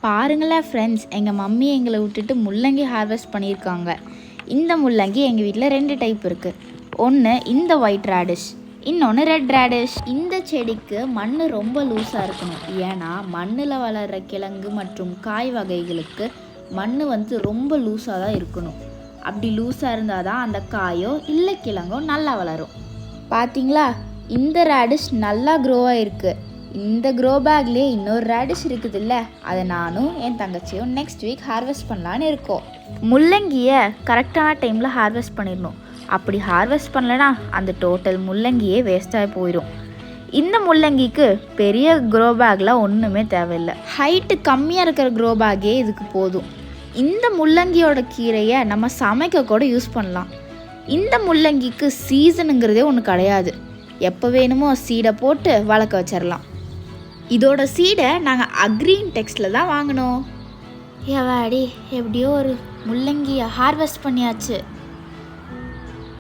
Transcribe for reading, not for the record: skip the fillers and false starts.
பாருங்களேன் ஃப்ரெண்ட்ஸ், எங்கள் மம்மி எங்களை விட்டுட்டு முள்ளங்கி ஹார்வெஸ்ட் பண்ணியிருக்காங்க. இந்த முள்ளங்கி எங்கள் வீட்டில் 2 டைப் இருக்குது. ஒன்று இந்த ஒயிட் ரேடிஷ், இன்னொன்று ரெட் ரேடிஷ். இந்த செடிக்கு மண் ரொம்ப லூஸாக இருக்கணும். ஏன்னா மண்ணில் வளர்கிற கிழங்கு மற்றும் காய் வகைகளுக்கு மண் ரொம்ப லூஸாக தான் இருக்கணும். அப்படி லூஸாக இருந்தால் தான் அந்த காயோ இல்லை கிழங்கோ நல்லா வளரும். பார்த்தீங்களா, இந்த ரேடிஷ் நல்லா க்ரோவாக இருக்குது. இந்த க்ரோ பேக்லேயே இன்னொரு ரேடிஷ் இருக்குது இல்லை, அதை நானும் என் தங்கச்சியும் நெக்ஸ்ட் வீக் ஹார்வெஸ்ட் பண்ணலான்னு இருக்கோம். முள்ளங்கியை கரெக்டான டைமில் ஹார்வெஸ்ட் பண்ணிடணும். அப்படி ஹார்வெஸ்ட் பண்ணலனா அந்த டோட்டல் முள்ளங்கியே வேஸ்ட்டாகி போயிடும். இந்த முள்ளங்கிக்கு பெரிய க்ரோ பேக்லாம் ஒன்றுமே தேவையில்லை. ஹைட்டு கம்மியாக இருக்கிற க்ரோ பேக்கே இதுக்கு போதும். இந்த முள்ளங்கியோட கீரையை நம்ம சமைக்க கூட யூஸ் பண்ணலாம். இந்த முள்ளங்கிக்கு சீசனுங்கிறதே ஒன்று கிடையாது. எப்போ வேணுமோ சீடை போட்டு வளர்க்க வச்சிடலாம். இதோட சீடை நாங்கள் அக்ரீன் டெக்ஸ்டில் தான் வாங்கினோம். எவாடி, எப்படியோ ஒரு முள்ளங்கியை ஹார்வெஸ்ட் பண்ணியாச்சு.